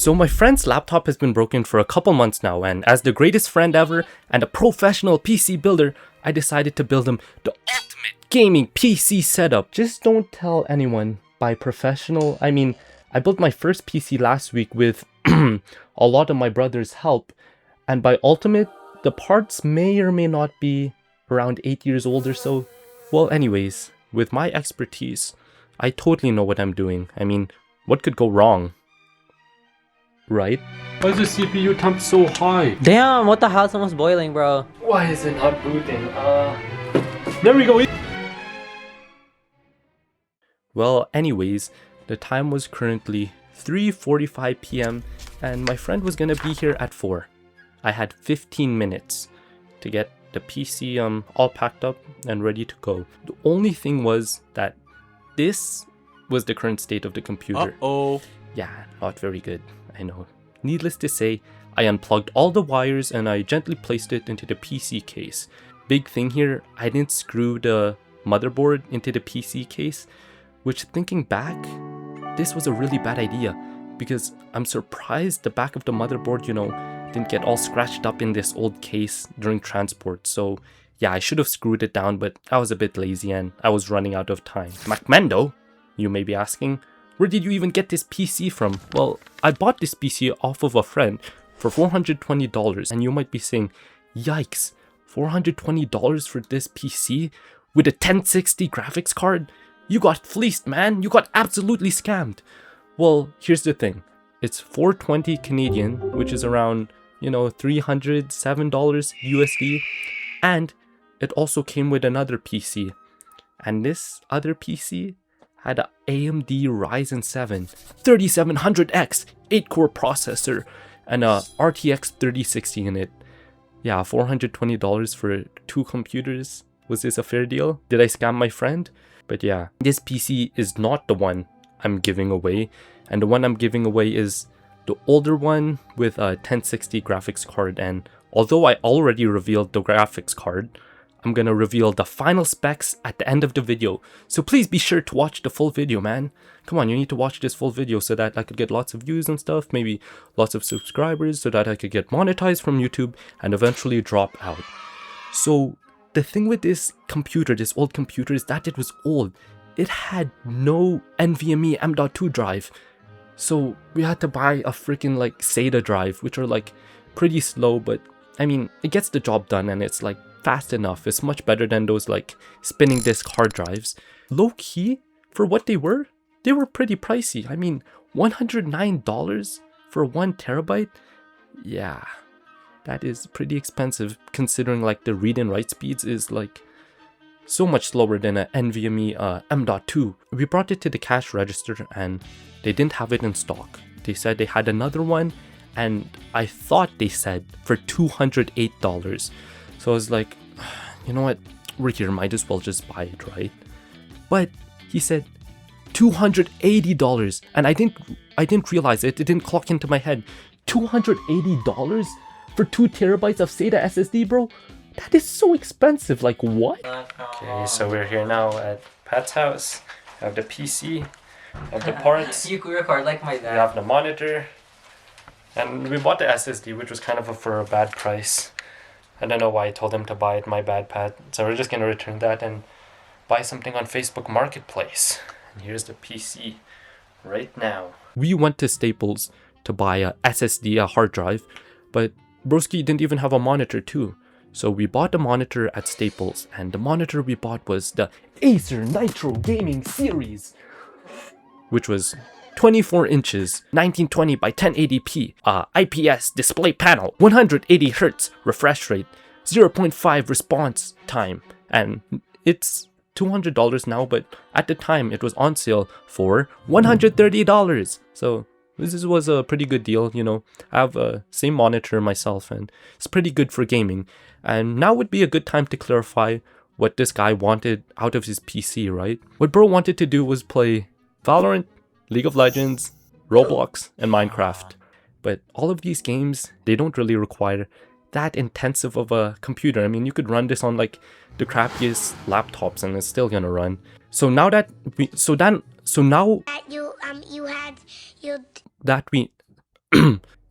So my friend's laptop has been broken for a couple months now, and as the greatest friend ever and a professional PC builder, I decided to build him the ultimate gaming PC setup. Just don't tell anyone. By professional, I mean, I built my first PC last week with a lot of my brother's help, and by ultimate, the parts may or may not be around 8 years old or so. Well, anyways, with my expertise, I totally know what I'm doing. I mean, what could go wrong? Right? Why is the CPU temp so high? Damn, what the hell? Someone's boiling, bro. Why is it not booting? There we go. Well, anyways, the time was currently 3:45 p.m. and my friend was gonna be here at 4. I had 15 minutes to get the PC all packed up and ready to go. The only thing was that this was the current state of the computer. Uh-oh. Yeah, not very good, I know. Needless to say, I unplugged all the wires and I gently placed it into the PC case. Big thing here, I didn't screw the motherboard into the PC case, which thinking back, this was a really bad idea because I'm surprised the back of the motherboard, didn't get all scratched up in this old case during transport. So yeah, I should have screwed it down, but I was a bit lazy and I was running out of time. MacMendo, you may be asking, where did you even get this PC from? Well, I bought this PC off of a friend for $420, and you might be saying, yikes, $420 for this PC with a 1060 graphics card? You got fleeced, man. You got absolutely scammed. Well, here's the thing. It's $420 Canadian, which is around, $307 USD. And it also came with another PC. And this other PC had an AMD Ryzen 7 3700X 8-core processor and a RTX 3060 in it. Yeah, $420 for 2 computers. Was this a fair deal? Did I scam my friend? But yeah, this PC is not the one I'm giving away. And the one I'm giving away is the older one with a 1060 graphics card. And although I already revealed the graphics card, I'm gonna reveal the final specs at the end of the video. So please be sure to watch the full video, man. Come on, you need to watch this full video so that I could get lots of views and stuff, maybe lots of subscribers so that I could get monetized from YouTube and eventually drop out. So the thing with this computer, this old computer, is that it was old. It had no NVMe M.2 drive. So we had to buy a freaking SATA drive, which are pretty slow, but I mean, it gets the job done and it's fast enough. It's much better than those spinning disk hard drives. Low key, for what they were pretty pricey. I mean, $109 for 1 terabyte? Yeah, that is pretty expensive considering the read and write speeds is so much slower than an NVMe M.2. We brought it to the cash register and they didn't have it in stock. They said they had another one and I thought they said for $208. So I was like, you know what, we're here, might as well just buy it, right? But he said $280 and I didn't realize it didn't clock into my head. $280 for 2 terabytes of SATA SSD, bro? That is so expensive, what? Okay, so we're here now at Pat's house. I have the PC, I have the parts. You record like my dad. We have the monitor. And we bought the SSD, which was kind of for a bad price. I don't know why I told him to buy it, my bad, Pat. So we're just going to return that and buy something on Facebook Marketplace. And here's the PC right now. We went to Staples to buy a SSD, a hard drive, but Broski didn't even have a monitor too. So we bought the monitor at Staples, and the monitor we bought was the Acer Nitro Gaming Series, which was 24 inches, 1920 by 1080p, IPS display panel, 180 Hz refresh rate, 0.5 response time, and it's $200 now, but at the time it was on sale for $130. So this was a pretty good deal, I have a same monitor myself and it's pretty good for gaming. And now would be a good time to clarify what this guy wanted out of his PC, right? What bro wanted to do was play Valorant, League of Legends, Roblox, and Minecraft. But all of these games, they don't really require that intensive of a computer. I mean, you could run this on the crappiest laptops and it's still gonna run. So now that we, so now that we,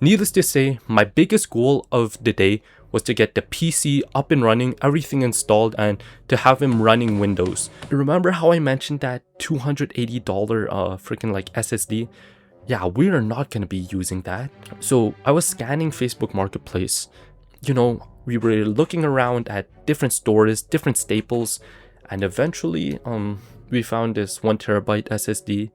Needless to say, my biggest goal of the day was to get the PC up and running, everything installed, and to have him running Windows. Remember how I mentioned that $280 freaking like SSD? Yeah, we are not going to be using that. So I was scanning Facebook Marketplace. You know, we were looking around at different stores, different staples, and eventually we found this 1TB SSD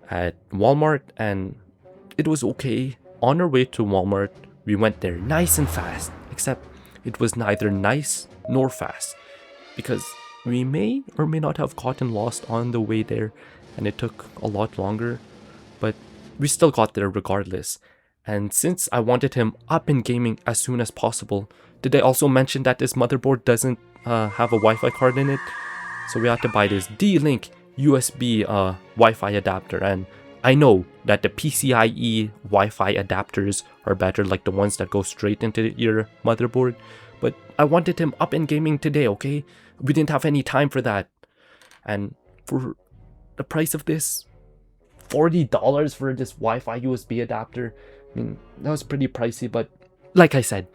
at Walmart, and it was okay. On our way to Walmart, we went there nice and fast, except it was neither nice nor fast, because we may or may not have gotten lost on the way there, and it took a lot longer, but we still got there regardless. And since I wanted him up and gaming as soon as possible, did I also mention that this motherboard doesn't have a Wi-Fi card in it? So we had to buy this D-Link USB Wi-Fi adapter, and I know that the PCIe Wi-Fi adapters are better, like the ones that go straight into your motherboard, but I wanted him up and gaming today, okay? We didn't have any time for that. And for the price of this, $40 for this Wi-Fi USB adapter, I mean, that was pretty pricey, but like I said,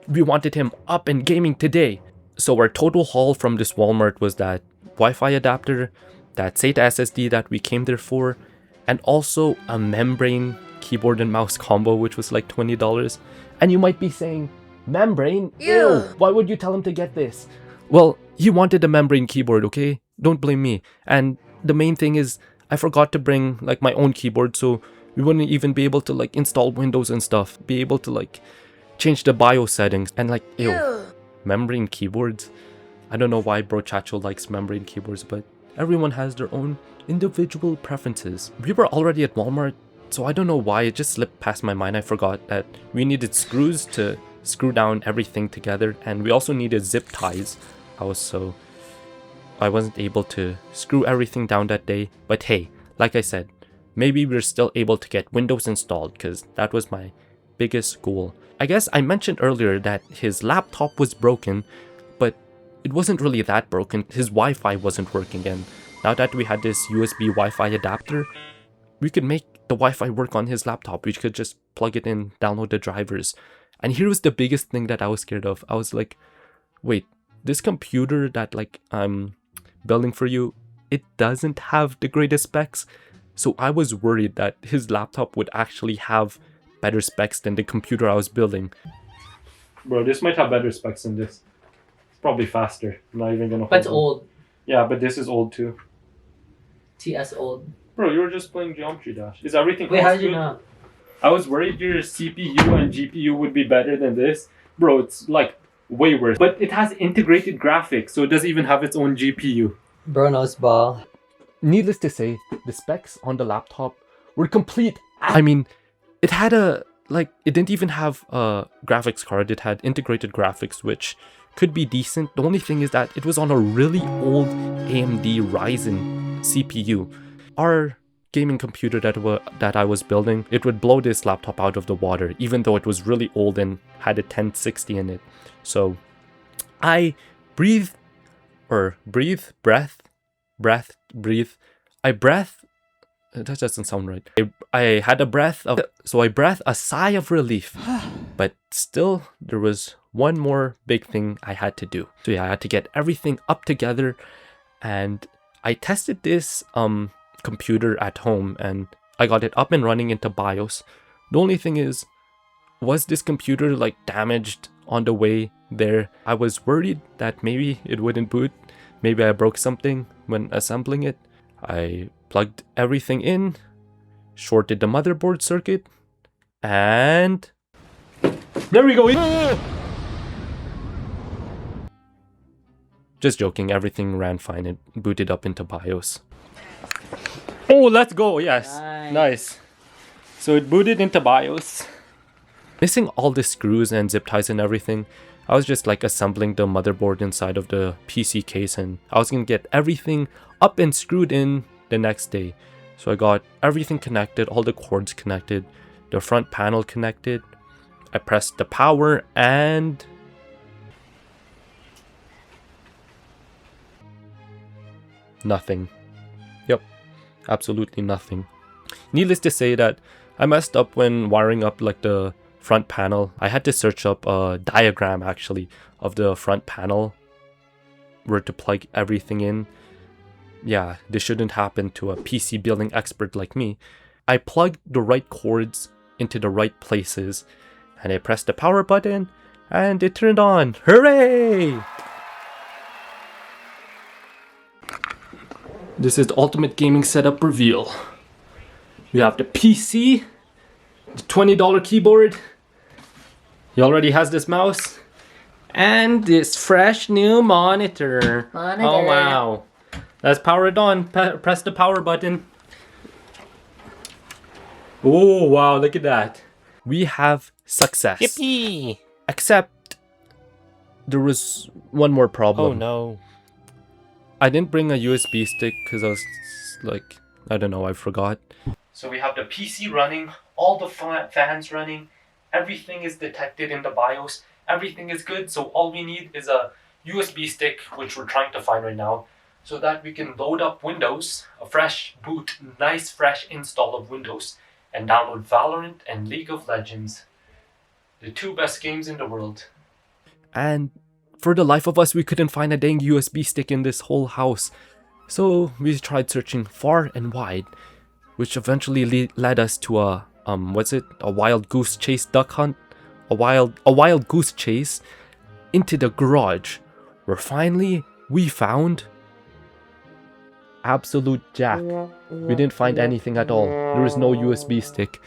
we wanted him up and gaming today. So our total haul from this Walmart was that Wi-Fi adapter, that SATA SSD that we came there for, and also a membrane keyboard and mouse combo, which was like $20. And you might be saying, membrane? Ew! Why would you tell him to get this? Well, he wanted a membrane keyboard, okay? Don't blame me. And the main thing is, I forgot to bring like my own keyboard, so we wouldn't even be able to like install Windows and stuff, be able to like change the BIOS settings, and like, ew, membrane keyboards? I don't know why Bro Chacho likes membrane keyboards, but everyone has their own individual preferences. We were already at Walmart, so I don't know why it just slipped past my mind. I forgot that we needed screws to screw down everything together, and we also needed zip ties. So I wasn't able to screw everything down that day, but hey, like I said, maybe we're still able to get Windows installed, because that was my biggest goal. I guess I mentioned earlier that his laptop was broken, but it wasn't really that broken. His Wi-Fi wasn't working, and now that we had this USB Wi-Fi adapter, we could make the Wi-Fi work on his laptop. We could just plug it in, download the drivers. And here was the biggest thing that I was scared of. I was like, wait, this computer that like I'm building for you, it doesn't have the greatest specs. So I was worried that his laptop would actually have better specs than the computer I was building. Bro, this might have better specs than this. It's probably faster. I'm not even gonna. But it's old. Yeah, but this is old too. TS old. Bro, you were just playing Geometry Dash. Is everything? Wait, how did you know? I was worried your CPU and GPU would be better than this. Bro, it's like way worse. But it has integrated graphics, so it doesn't even have its own GPU. Bro knows ball. Needless to say, the specs on the laptop were complete. I mean, it had it didn't even have a graphics card. It had integrated graphics, which could be decent. The only thing is that it was on a really old AMD Ryzen CPU. Our gaming computer that I was building, it would blow this laptop out of the water, even though it was really old and had a 1060 in it. So I breathe. That doesn't sound right. I had a breath of, so I breathed a sigh of relief. But still, there was one more big thing I had to do. So yeah, I had to get everything up together, and I tested this computer at home, and I got it up and running into BIOS. The only thing is, was this computer like damaged on the way there? I was worried that maybe it wouldn't boot. Maybe I broke something when assembling it. I plugged everything in, shorted the motherboard circuit, and there we go. Just joking, everything ran fine. It booted up into BIOS. Oh, let's go. Yes. Nice. So it booted into BIOS. Missing all the screws and zip ties and everything, I was just like assembling the motherboard inside of the PC case, and I was gonna get everything up and screwed in the next day. So I got everything connected, all the cords connected, the front panel connected. I pressed the power and nothing. Yep, absolutely nothing. Needless to say that I messed up when wiring up like the front panel. I had to search up a diagram actually of the front panel where to plug everything in. Yeah, this shouldn't happen to a PC building expert like me. I plugged the right cords into the right places and I pressed the power button and it turned on. Hooray! This is the ultimate gaming setup reveal. We have the PC, the $20 keyboard. He already has this mouse. And this fresh new monitor. Oh wow. Let's power it on. Press the power button. Oh wow, look at that. We have success. Yippee! Except there was one more problem. Oh no. I didn't bring a USB stick because I was like, I don't know, I forgot. So we have the PC running, all the fans running, everything is detected in the BIOS, everything is good. So all we need is a USB stick, which we're trying to find right now, so that we can load up Windows, a fresh boot, nice fresh install of Windows, and download Valorant and League of Legends, the two best games in the world. And for the life of us, we couldn't find a dang USB stick in this whole house. So we tried searching far and wide, which eventually led us to a a wild goose chase duck hunt, a wild goose chase into the garage, where finally we found absolute jack. We didn't find anything at all. There was no USB stick.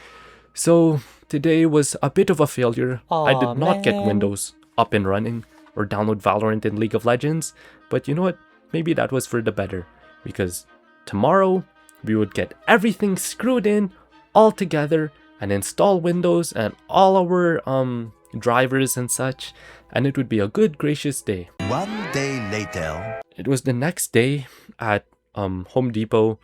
So today was a bit of a failure. I did not get Windows up and running or download Valorant and League of Legends, but you know what? Maybe that was for the better, because tomorrow we would get everything screwed in all together and install Windows and all our drivers and such, and it would be a good gracious day. One day later. It was the next day at Home Depot.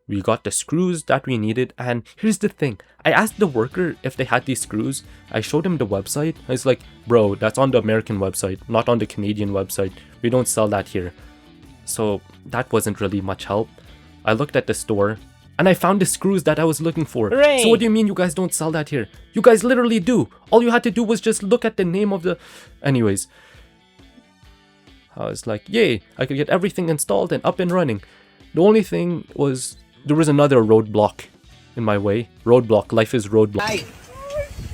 We got the screws that we needed, and here's the thing. I asked the worker if they had these screws. I showed him the website. I was like, bro, that's on the American website, not on the Canadian website. We don't sell that here. So that wasn't really much help. I looked at the store and I found the screws that I was looking for. Hooray! So what do you mean you guys don't sell that here? You guys literally do. All you had to do was just look at the name of the... Anyways, I was like, yay, I could get everything installed and up and running. The only thing was there was another roadblock in my way. Roadblock, life is roadblock. Hey,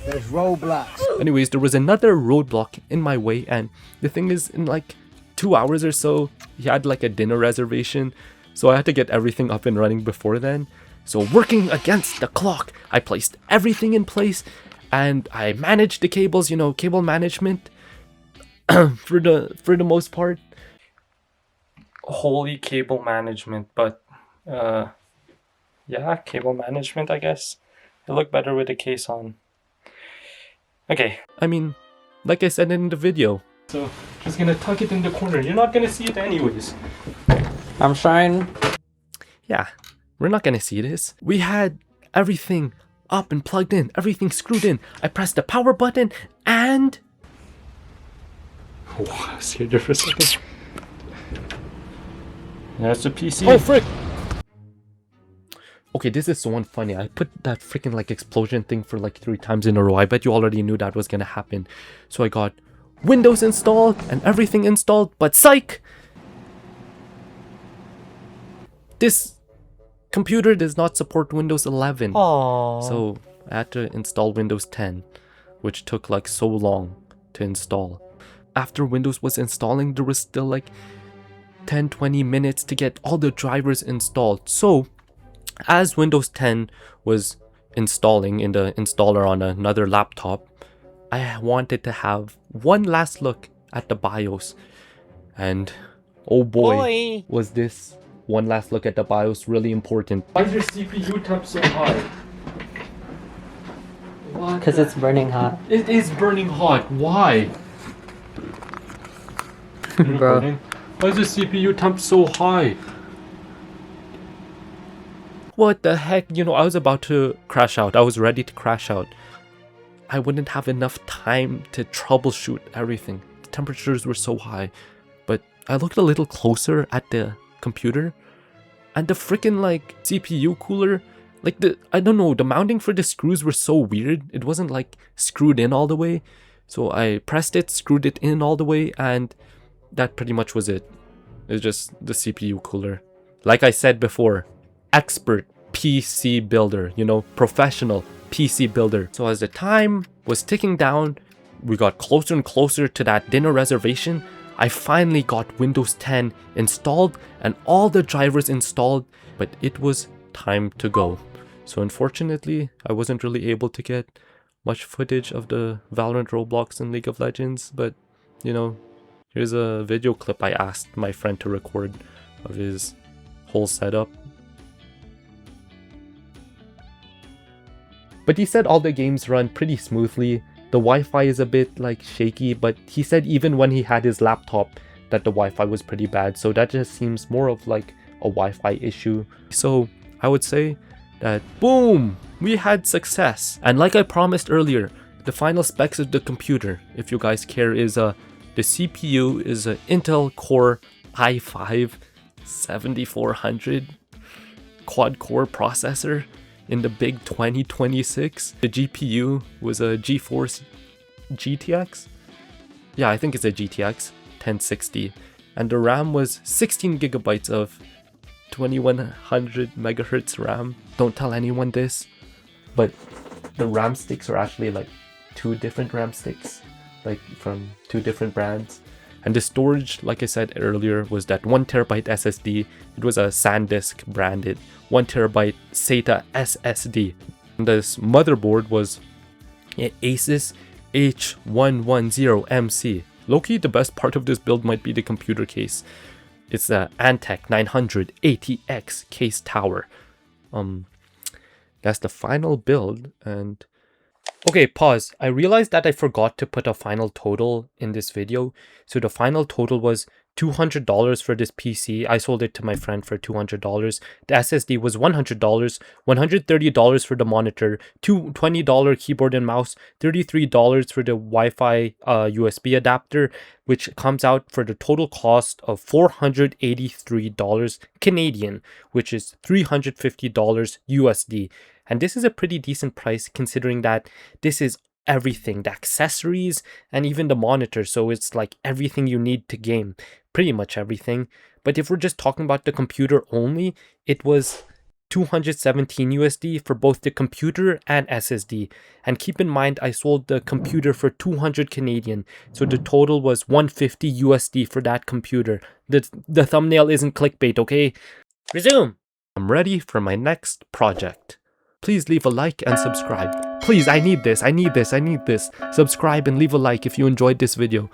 there's roadblocks. Anyways, there was another roadblock in my way, and the thing is, in like 2 hours or so, he had like a dinner reservation, so I had to get everything up and running before then. So working against the clock, I placed everything in place, and I managed the cables, you know, cable management for the most part. Holy cable management, but yeah, cable management, I guess. It looked better with the case on. Okay, I mean, like I said in the video. So, just gonna tuck it in the corner. You're not gonna see it anyways. I'm trying. Yeah, we're not gonna see this. We had everything up and plugged in, everything screwed in. I pressed the power button and... Oh, I was scared there for a second. That's a PC. Oh, frick! Okay, this is so unfunny. I put that freaking like explosion thing for like 3 times in a row. I bet you already knew that was gonna happen. So I got Windows installed and everything installed, but psych! This computer does not support Windows 11. Aww. So I had to install Windows 10, which took like so long to install. After Windows was installing, there was still like 10-20 minutes to get all the drivers installed. So as Windows 10 was installing in the installer on another laptop, I wanted to have one last look at the BIOS, and oh boy, was this one last look at the BIOS really important. Why is your CPU temp so high? Because it's burning hot. It is burning hot. Why? Bro. Why is the CPU temp so high? What the heck? You know, I was about to crash out. I was ready to crash out. I wouldn't have enough time to troubleshoot everything. The temperatures were so high. But I looked a little closer at the computer, and the freaking like CPU cooler Like I don't know, the mounting for the screws were so weird. It wasn't like screwed in all the way. So I pressed it, screwed it in all the way, and that pretty much was it. It's just the CPU cooler. Like I said before, expert PC builder, you know, professional PC builder. So as the time was ticking down, we got closer and closer to that dinner reservation. I finally got Windows 10 installed and all the drivers installed, but it was time to go. So unfortunately, I wasn't really able to get much footage of the Valorant, Roblox, and League of Legends, but you know, here's a video clip I asked my friend to record of his whole setup. But he said all the games run pretty smoothly. The Wi-Fi is a bit like shaky, but he said even when he had his laptop that the Wi-Fi was pretty bad. So that just seems more of like a Wi-Fi issue. So I would say that boom, we had success. And like I promised earlier, the final specs of the computer, if you guys care, is the CPU is an Intel Core i5 7400 quad-core processor in the big 2026. The GPU was a GeForce GTX. Yeah, I think it's a GTX 1060. And the RAM was 16 gigabytes of 2100 megahertz RAM. Don't tell anyone this, but the RAM sticks are actually like 2 different RAM sticks, like from 2 different brands. And the storage, like I said earlier, was that 1TB SSD. It was a SanDisk branded 1TB SATA SSD. And this motherboard was an Asus H110MC. Low-key, the best part of this build might be the computer case. It's the Antec 900 ATX case tower. That's the final build. And okay, pause. I realized that I forgot to put a final total in this video. So the final total was $200 for this PC. I sold it to my friend for $200. The SSD was $100, $130 for the monitor, $20 keyboard and mouse, $33 for the Wi-Fi USB adapter, which comes out for the total cost of $483 Canadian, which is $350 USD. And this is a pretty decent price considering that this is everything, the accessories and even the monitor. So it's like everything you need to game, pretty much everything. But if we're just talking about the computer only, it was $217 USD for both the computer and SSD. And keep in mind, I sold the computer for 200 Canadian. So the total was 150 USD for that computer. The thumbnail isn't clickbait, okay? Resume. I'm ready for my next project. Please leave a like and subscribe. Please, I need this. Subscribe and leave a like if you enjoyed this video.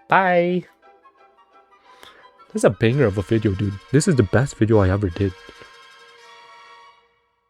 Bye. This is a banger of a video, dude. This is the best video I ever did.